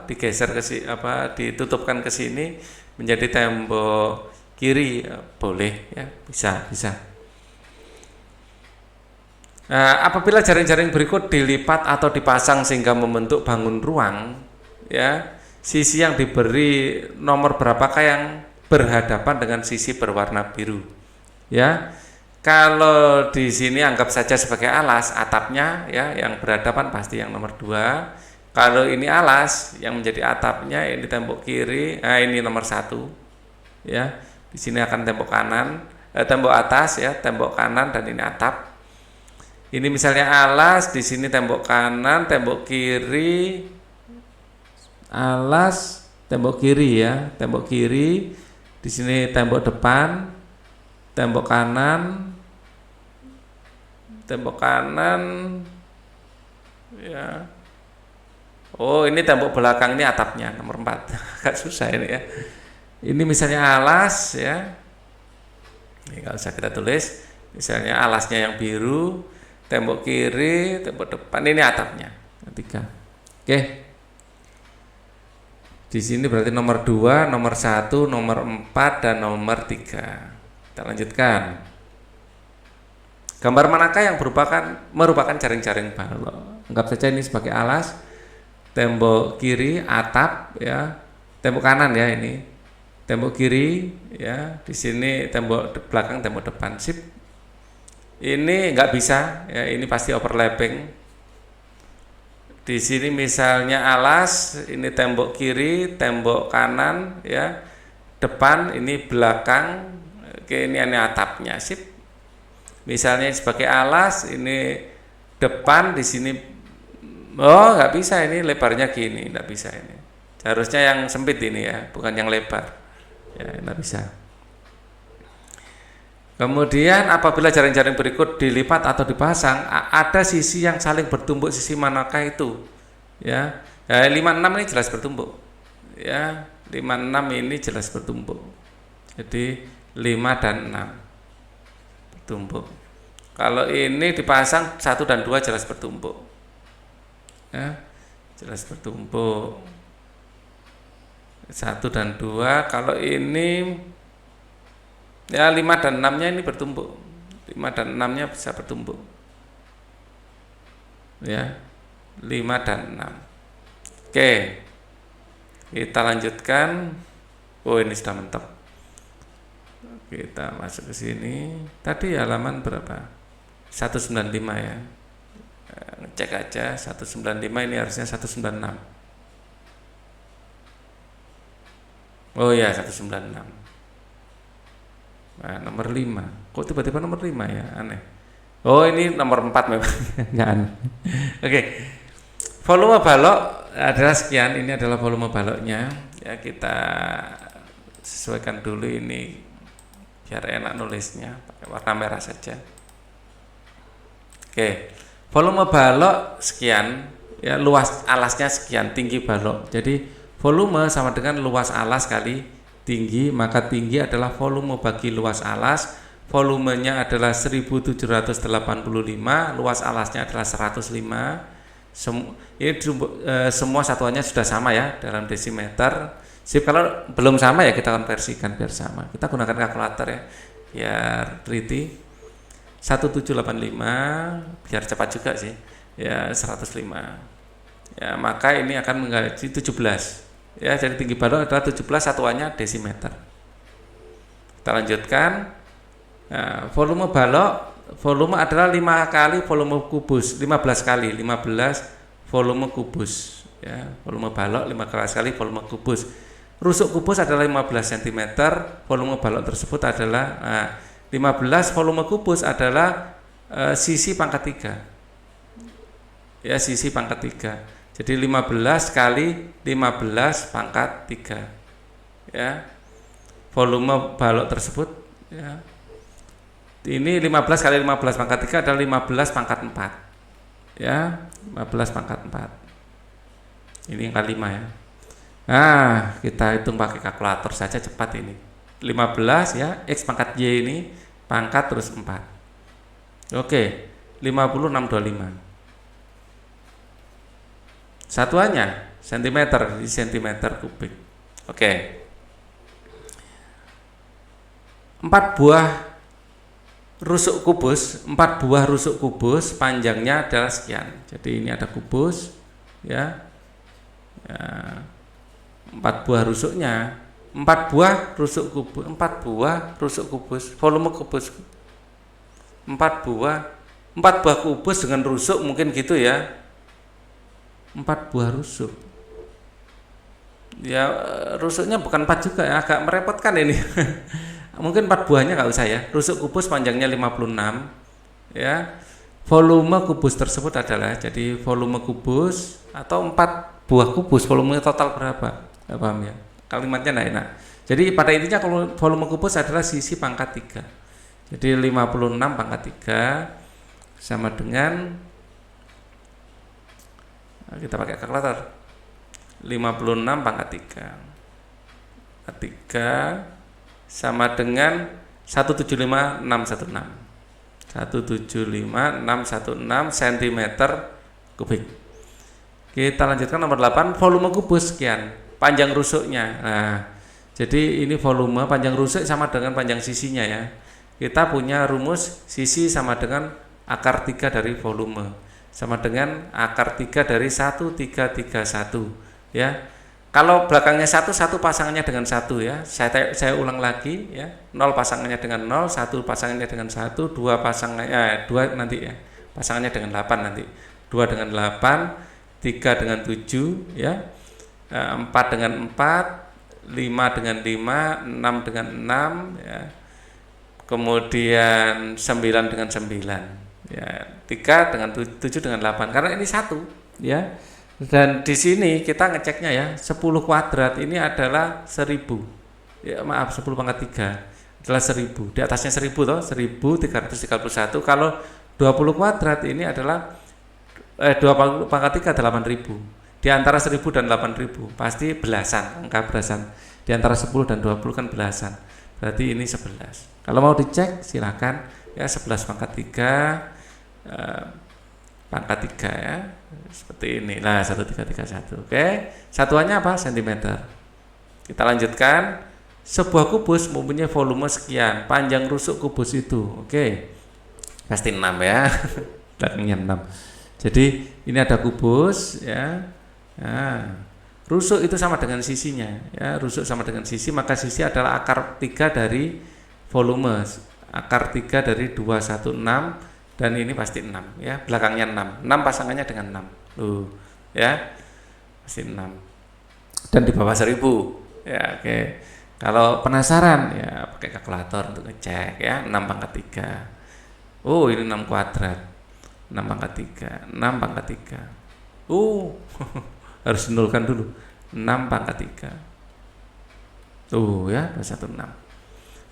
Speaker 1: digeser ke sini, ditutupkan ke sini menjadi tembok kiri, ya, boleh, ya, bisa. Apabila jaring-jaring berikut dilipat atau dipasang sehingga membentuk bangun ruang, ya, sisi yang diberi nomor berapakah yang berhadapan dengan sisi berwarna biru, ya. Kalau di sini anggap saja sebagai alas, atapnya, ya, yang berhadapan pasti yang nomor 2. Kalau ini alas, yang menjadi atapnya ini tembok kiri, ini nomor 1, ya. Di sini akan tembok kanan, tembok atas, ya, tembok kanan, dan ini atap. Ini misalnya alas, di sini tembok kanan, tembok kiri, alas, tembok kiri, ya, tembok kiri. Di sini tembok depan, tembok kanan, ya. Oh, ini tembok belakang, ini atapnya nomor 4. Agak susah ini, ya. Ini misalnya alas, ya. Ini kalau usah kita tulis, misalnya alasnya yang biru, tembok kiri, tembok depan, ini atapnya. 3. Oke. Di sini berarti nomor 2, nomor 1, nomor 4, dan nomor 3. Kita lanjutkan. Gambar manakah yang merupakan jaring-jaring balok? Anggap saja ini sebagai alas, tembok kiri atap, ya, tembok kanan, ya, ini tembok kiri, ya, di sini tembok belakang, tembok depan. Sip. Ini enggak bisa, ya, ini pasti overlapping. Di sini misalnya alas, ini tembok kiri, tembok kanan, ya, depan, ini belakang, oke, ini atapnya. Sip. Misalnya sebagai alas, ini depan, di sini, nggak bisa, ini lebarnya gini, nggak bisa ini. Harusnya yang sempit ini, ya, bukan yang lebar, ya, nggak bisa. Kemudian apabila jaring-jaring berikut dilipat atau dipasang, ada sisi yang saling bertumbuk, sisi manakah itu? Ya, 5, 6 ini jelas bertumbuk, ya, 5, 6 ini jelas bertumbuk. Jadi 5 dan 6 bertumbuk. Kalau ini dipasang 1 dan 2 jelas bertumbuk, ya, jelas bertumbuk. 1 dan 2. Kalau ini, ya, 5 dan 6-nya ini bertumbuk. 5 dan 6-nya bisa bertumbuk, ya, 5 dan 6. Oke, kita lanjutkan. Oh, ini sudah mentok. Kita masuk ke sini. Tadi halaman berapa? 195, ya. Ngecek aja 195, ini harusnya 196. Oh ya, 196. Nah, nomor 5. Kok tiba-tiba nomor 5, ya? Aneh. Oh, ini nomor 4 memang. Enggak aneh. Oke. Volume balok adalah sekian. Ini adalah volume baloknya. Ya, kita sesuaikan dulu ini biar enak nulisnya, pakai warna merah saja. Oke. Volume balok sekian, ya, luas alasnya sekian, tinggi balok. Jadi volume sama dengan luas alas kali tinggi, maka tinggi adalah volume bagi luas alas. Volumenya adalah 1785, luas alasnya adalah 105. Ini semua satuannya sudah sama, ya, dalam desimeter. Sip, kalau belum sama, ya, kita konversikan biar sama. Kita gunakan kalkulator, ya, biar teliti. 1785, biar cepat juga sih ya, 105 ya, maka ini akan menggaji 17 ya. Jadi tinggi balok adalah 17, satuannya desimeter. Kita lanjutkan. Nah, volume balok, volume adalah 5 kali volume kubus, 15 kali 15 volume kubus ya. Volume balok 15 kali volume kubus. Rusuk kubus adalah 15 cm, volume balok tersebut adalah 15 volume kubus adalah sisi pangkat 3 ya, sisi pangkat 3. Jadi 15 kali 15 pangkat 3 ya, volume balok tersebut ya. Ini 15 kali 15 pangkat 3 adalah 15 pangkat 4 ya, 15 pangkat 4. Ini yang kali 5 ya. Nah, kita hitung pakai kalkulator saja cepat ini. 15 ya, X pangkat Y ini pangkat terus 4. Oke, 5625. Satuannya sentimeter di sentimeter kubik. Oke. 4 buah rusuk kubus panjangnya adalah sekian. Jadi ini ada kubus ya. 4 buah rusuknya, 4 buah rusuk kubus, volume kubus 4 buah kubus dengan rusuk mungkin gitu ya. 4 buah rusuk ya, rusuknya bukan 4 juga ya, agak merepotkan ini. Mungkin 4 buahnya nggak usah ya. Rusuk kubus panjangnya 56 ya. Volume kubus tersebut adalah, jadi volume kubus atau 4 buah kubus, volumenya total berapa? Nggak paham ya, kalimatnya nggak enak. Jadi pada intinya kalau volume kubus adalah sisi pangkat 3. Jadi 56 pangkat 3 sama dengan, kita pakai kalkulator, 56 pangkat 3 sama dengan 175616 cm kubik. Kita lanjutkan nomor 8, volume kubus sekian, panjang rusuknya. Nah, jadi ini volume, panjang rusuk sama dengan panjang sisinya ya. Kita punya rumus sisi sama dengan akar 3 dari volume, sama dengan akar 3 dari 1331 ya. Kalau belakangnya 1 pasangannya dengan 1 ya. Saya ulang lagi ya. 0 pasangannya dengan 0, 1 pasangannya dengan 1, 2 pasangannya 2 nanti ya. Pasangannya dengan 8 nanti. 2 dengan 8, 3 dengan 7 ya. 4 dengan 4, 5 dengan 5, 6 dengan 6 ya. Kemudian 9 dengan 9 ya. 3 dengan 7 dengan 8 karena ini 1 ya. Dan di sini kita ngeceknya ya, 10 kuadrat ini adalah 1000 ya, maaf 10 pangkat 3 adalah 1000, di atasnya 1000 toh, 1331. Kalau 20 kuadrat ini adalah 20 pangkat 3 8000. Di antara 1000 dan 8000 pasti belasan, angka belasan. Di antara 10 dan 20 kan belasan, berarti ini 11. Kalau mau dicek silakan ya, 11 pangkat 3 pangkat 3 ya, seperti ini. Nah, 1331. Oke. Satuannya apa? Sentimeter. Kita lanjutkan. Sebuah kubus mempunyai volume sekian, panjang rusuk kubus itu. Oke. Pasti 6 ya. Belakangnya 6. Jadi ini ada kubus ya. Nah, rusuk itu sama dengan sisinya ya. Rusuk sama dengan sisi, maka sisi adalah akar 3 dari volume. Akar 3 dari 216. Dan ini pasti 6 ya, belakangnya 6 pasangannya dengan 6 ya, pasti 6 dan di bawah 1000 ya. Oke, kalau penasaran ya pakai kalkulator untuk ngecek ya. 6 pangkat 3, ini 6 kuadrat, 6 pangkat 3 harus nolkan dulu. 6 pangkat 3 ya, 216.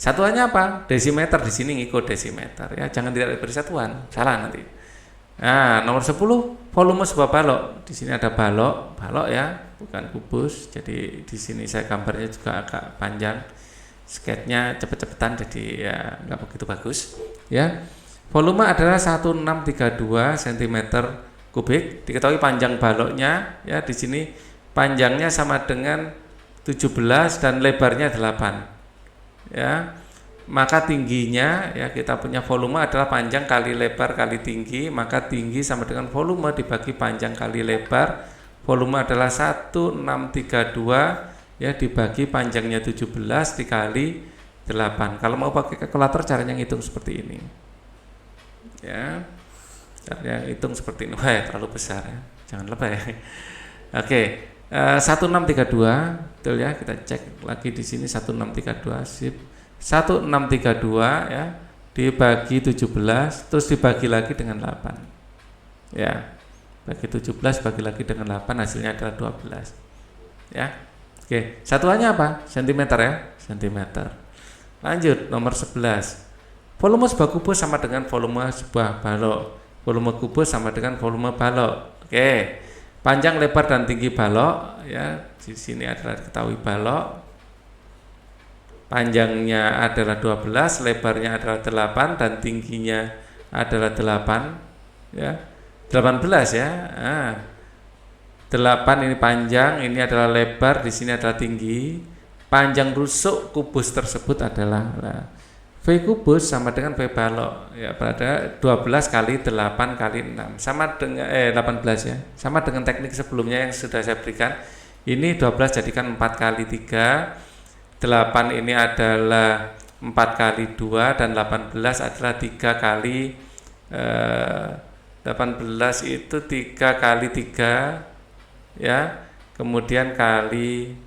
Speaker 1: Satuannya apa? Desimeter. Di sini ngikut desimeter ya, jangan tidak diberi satuan, salah nanti. Nah, nomor 10, volume sebuah balok. Di sini ada balok ya, bukan kubus. Jadi di sini saya gambarnya juga agak panjang, sketnya cepet-cepetan, jadi ya nggak begitu bagus ya. Volume adalah 1632 cm kubik. Diketahui panjang baloknya ya, di sini panjangnya sama dengan 17 dan lebarnya 8 ya, maka tingginya ya, kita punya volume adalah panjang kali lebar kali tinggi, maka tinggi sama dengan volume dibagi panjang kali lebar. Volume adalah 1632 ya, dibagi panjangnya 17 dikali 8. Kalau mau pakai kalkulator caranya ngitung seperti ini. Ya. Caranya hitung seperti ini. Wah, terlalu besar ya. Jangan lebay. Oke. 1632 betul ya, kita cek lagi di sini 1632 sip. 1632 ya dibagi 17 terus dibagi lagi dengan 8 ya, bagi 17 bagi lagi dengan 8 hasilnya adalah 12 ya. Oke, satuannya apa? Sentimeter ya, sentimeter. Lanjut nomor 11, volume sebuah kubus sama dengan volume sebuah balok. Volume kubus sama dengan volume balok. Oke, panjang lebar dan tinggi balok ya, di sini adalah ketahui balok. Panjangnya adalah 12, lebarnya adalah 8 dan tingginya adalah 8 ya. 18 ya. 8 ini panjang, ini adalah lebar, di sini adalah tinggi. Panjang rusuk kubus tersebut adalah V kubus sama dengan V balok ya, pada 12 kali 8 kali 6 sama dengan 18 ya. Sama dengan teknik sebelumnya yang sudah saya berikan. Ini 12 jadikan 4 kali 3. 8 ini adalah 4 kali 2 dan 18 adalah 3 kali 18 itu 3 kali 3 ya, kemudian kali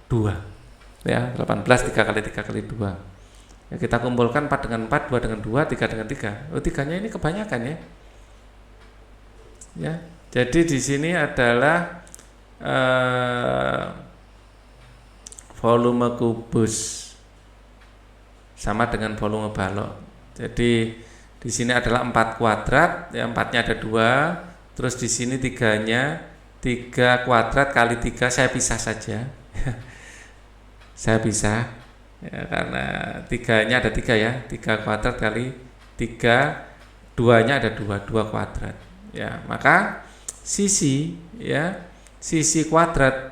Speaker 1: 2 ya, 18 3 kali 3 kali 2 ya, kita kumpulkan 4 dengan 4, 2 dengan 2, 3 dengan 3. Oh, 3-nya ini kebanyakan ya. Ya, jadi di sini adalah volume kubus sama dengan volume balok. Jadi di sini adalah 4 kuadrat, ya 4-nya ada 2, terus di sini 3-nya 3 kuadrat kali 3 saya pisah saja. Saya pisah ya, karena 3-nya ada 3 ya, 3 kuadrat kali 3, 2-nya ada 2 kuadrat. Ya, maka sisi ya, sisi kuadrat,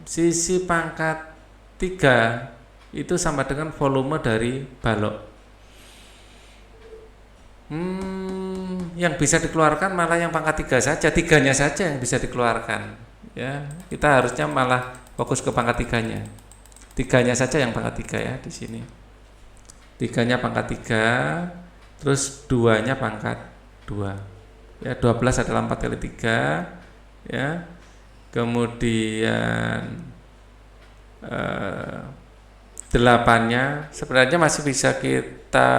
Speaker 1: sisi pangkat 3 itu sama dengan volume dari balok. Yang bisa dikeluarkan malah yang pangkat 3 saja, 3-nya saja yang bisa dikeluarkan. Ya, kita harusnya malah fokus ke pangkat 3-nya. 3-nya saja yang pangkat 3 ya di sini. 3-nya pangkat 3, terus 2-nya pangkat 2. Ya, 12 adalah 4 kali 3 ya. Kemudian 8-nya sebenarnya masih bisa kita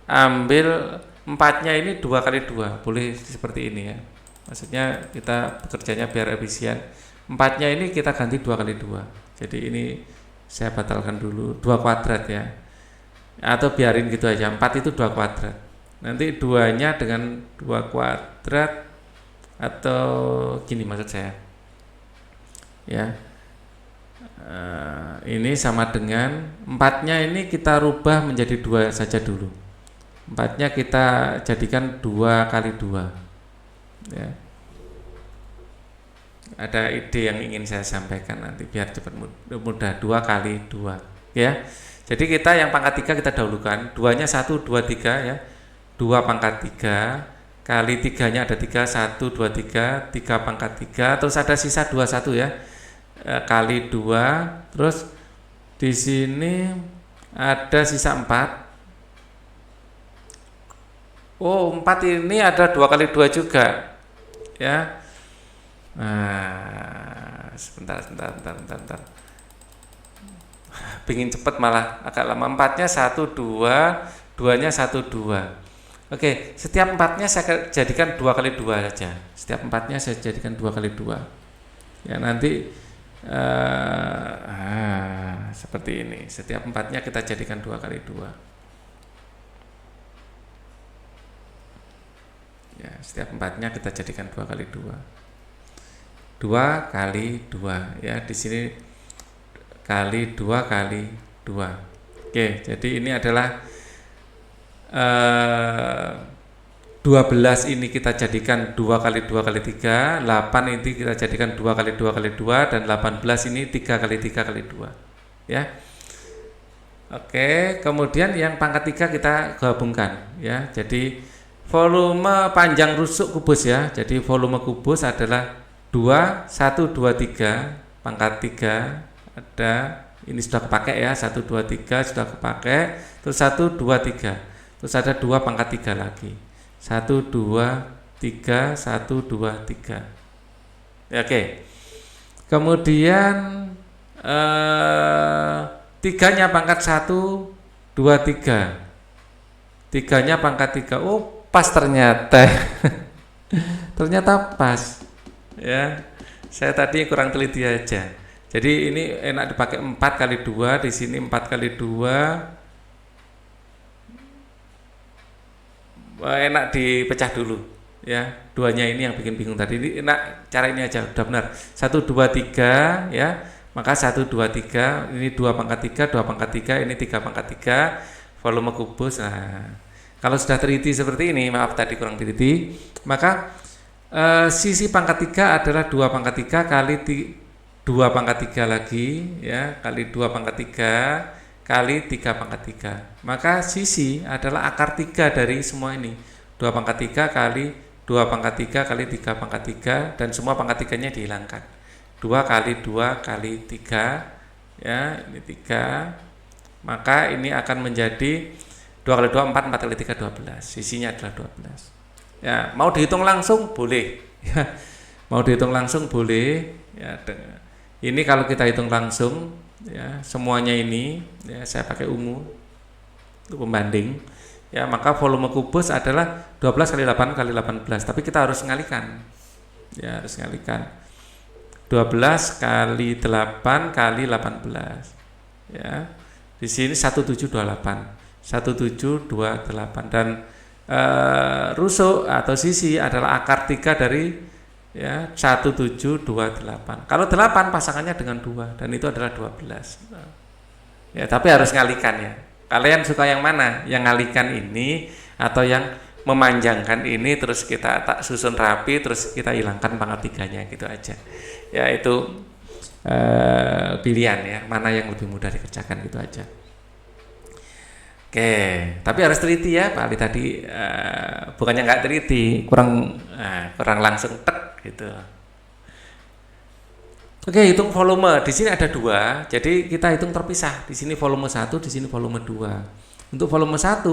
Speaker 1: ambil, 4-nya ini 2 kali 2, boleh seperti ini ya, maksudnya kita bekerjanya biar efisien. 4-nya ini kita ganti 2 kali 2, jadi ini saya batalkan dulu 2 kuadrat ya, atau biarin gitu aja, 4 itu 2 kuadrat, nanti 2-nya dengan 2 kuadrat atau gini maksud saya ya. Ini sama dengan 4-nya ini kita rubah menjadi 2 saja dulu. 4-nya kita jadikan 2 kali 2 ya. Ada ide yang ingin saya sampaikan nanti biar cepat mudah, 2 kali 2 ya. Jadi kita yang pangkat 3 kita dahulukan, 2-nya 1, 2, 3 ya. 2 pangkat 3 kali 3-nya ada 3, 1, 2, 3, 3 pangkat 3, terus ada sisa 2, 1 ya. Kali 2, terus di sini ada sisa 4. Oh, 4 ini ada 2 kali 2 juga ya. Nah, sebentar. Pingin cepet malah agak lama. 4-nya 1, 2, 2-nya 1, 2. Oke, setiap 4-nya saya jadikan 2 kali 2 saja. Setiap 4-nya saya jadikan 2 kali 2 ya, nanti seperti ini. Setiap 4-nya kita jadikan 2 kali 2 ya, setiap 4-nya kita jadikan 2 kali 2, 2 kali 2 ya, di sini kali 2 kali 2. Oke, jadi ini adalah 12 ini kita jadikan 2 kali 2 kali 3, 8 ini kita jadikan 2 kali 2 kali 2, dan 18 ini 3 kali 3 kali 2 ya. Oke, kemudian yang pangkat 3 kita gabungkan ya. Jadi volume panjang rusuk kubus ya. Jadi volume kubus adalah 2 1 2 3 pangkat 3 ada ini sudah kepakai ya, 1 2 3 sudah kepakai. Terus 1 2 3. Terus ada 2 pangkat 3 lagi. 1 2 3 1 2 3. Ya, oke. Kemudian tiganya pangkat 1 2 3. Tiganya pangkat 3. Oh, pas ternyata. Ternyata pas. Ya. Saya tadi kurang teliti aja. Jadi ini enak dipakai 4 kali 2, di sini 4 kali 2. Enak dipecah dulu ya. Duanya ini yang bikin bingung tadi. Ini enak cara ini aja, udah benar. 1 2 3 ya. Maka 1 2 3, ini 2 pangkat 3, 2 pangkat 3, ini 3 pangkat 3 volume kubus. Nah, kalau sudah teliti seperti ini, maaf tadi kurang teliti, maka sisi pangkat 3 adalah 2 pangkat 3 kali 2 pangkat 3 lagi ya, kali 2 pangkat 3 kali 3 pangkat 3. Maka sisi adalah akar 3 dari semua ini. 2 pangkat 3 kali 2 pangkat 3 kali 3 pangkat 3, dan semua pangkat 3-nya dihilangkan. 2 kali 2 kali 3 ya, ini 3. Maka ini akan menjadi 2 kali 2 4, 4 kali 3 12. Sisinya adalah 12. Ya, mau dihitung langsung boleh. Ya, mau dihitung langsung boleh ya. Ini kalau kita hitung langsung ya, semuanya ini ya, saya pakai ungu untuk pembanding ya, maka volume kubus adalah 12 kali 8 kali 18. Tapi kita harus ngalikan. Ya, harus ngalikan. 12 kali 8 kali 18 ya. Di sini 1728. 1728 dan rusuk atau sisi adalah akar 3 dari ya 1728. Kalau 8 pasangannya dengan 2 dan itu adalah 12. Ya, tapi harus ngalikan ya. Kalian suka yang mana? Yang ngalikan ini atau yang memanjangkan ini terus kita tak susun rapi terus kita hilangkan pangkat 3-nya gitu aja. Ya, itu pilihan ya, mana yang lebih mudah dikerjakan gitu aja. Oke, tapi harus teliti ya Pak Ali tadi, bukannya nggak teliti, kurang langsung tek gitu. Oke, hitung volume. Di sini ada 2, jadi kita hitung terpisah. Di sini volume 1, di sini volume 2. Untuk volume 1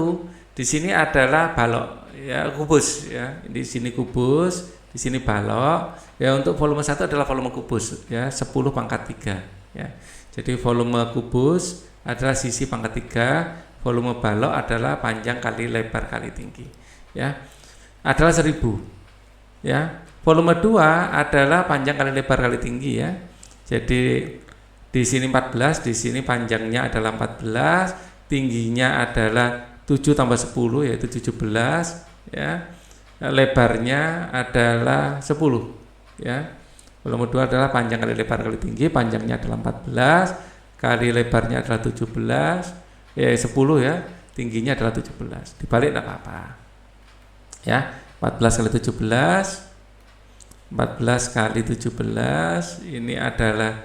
Speaker 1: di sini adalah balok ya, kubus ya. Di sini kubus, di sini balok. Ya, untuk volume 1 adalah volume kubus ya, 10 pangkat 3 ya. Jadi volume kubus adalah sisi pangkat 3, volume balok adalah panjang kali lebar kali tinggi ya. Adalah 1000 ya. Volume 2 adalah panjang kali lebar kali tinggi ya. Jadi di sini 14, di sini panjangnya adalah 14, tingginya adalah 7 tambah 10 yaitu 17 ya. Lebarnya adalah 10 ya. Volume 2 adalah panjang kali lebar kali tinggi, panjangnya adalah 14 kali lebarnya adalah 17 ya 10 ya, tingginya adalah 17. Dibalik enggak apa-apa. Ya, 14 kali 17, 14 kali 17 ini adalah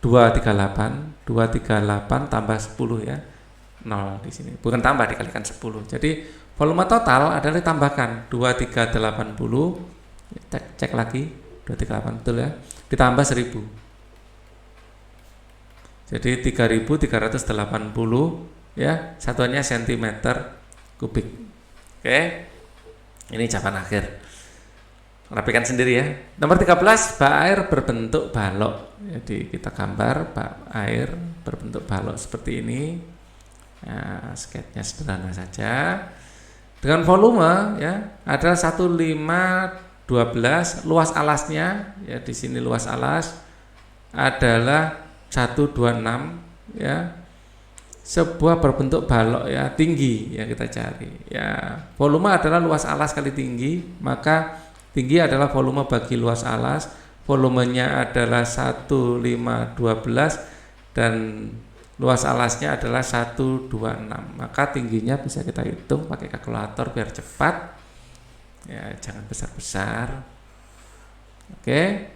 Speaker 1: 238, 238 tambah 10 ya. 0 di sini. Bukan tambah, dikalikan 10. Jadi volume total adalah ditambahkan 2380. Cek lagi 238 betul ya. Ditambah 1000. Jadi 3380 ya, satuannya cm3. Oke. Ini jawaban akhir. Rapikan sendiri ya. Nomor 13, bak air berbentuk balok. Jadi kita gambar bak air berbentuk balok seperti ini. Nah, sketnya sederhana saja. Dengan volume ya adalah 1512, luas alasnya ya, di sini luas alas adalah 126 ya. Sebuah berbentuk balok ya, tinggi yang kita cari. Ya, volume adalah luas alas kali tinggi, maka tinggi adalah volume bagi luas alas. Volumenya adalah 1512 dan luas alasnya adalah 126. Maka tingginya bisa kita hitung pakai kalkulator biar cepat. Ya, jangan besar-besar. Oke.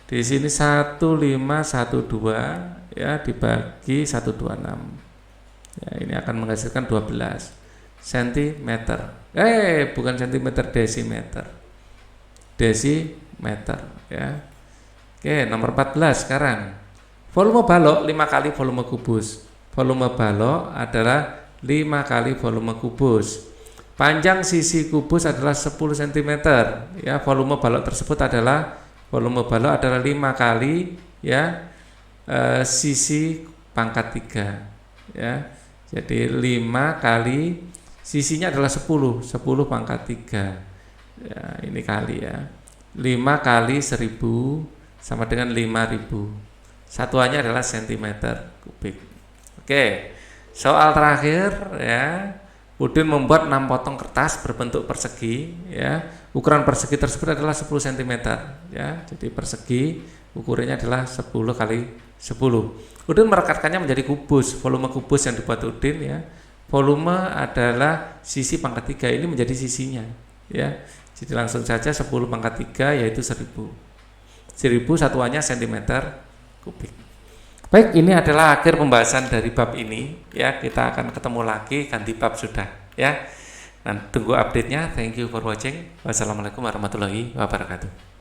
Speaker 1: Di sini 1512 ya dibagi 126. Ya, ini akan menghasilkan 12 cm. Bukan centimeter, desimeter. Desimeter ya. Oke, nomor 14 sekarang. Volume balok 5 kali volume kubus. Volume balok adalah 5 kali volume kubus. Panjang sisi kubus adalah 10 cm. Ya, volume balok tersebut adalah 5 kali ya sisi pangkat 3 ya. Jadi 5 kali sisinya adalah 10 pangkat 3 ya, ini kali ya. 5 kali 1000 sama dengan 5000. Satuannya adalah centimeter kubik. Oke, soal terakhir ya. Udin membuat 6 potong kertas berbentuk persegi ya. Ukuran persegi tersebut adalah 10 cm ya. Jadi persegi ukurannya adalah 10 kali 10. Udin merekatkannya menjadi kubus. Volume kubus yang dibuat Udin ya. Volume adalah sisi pangkat 3, ini menjadi sisinya ya. Jadi langsung saja 10 pangkat 3 yaitu 1000. 1000 satuannya cm kubik. Baik, ini adalah akhir pembahasan dari bab ini ya. Kita akan ketemu lagi ganti bab sudah ya. Nah, tunggu update-nya. Thank you for watching. Wassalamualaikum warahmatullahi wabarakatuh.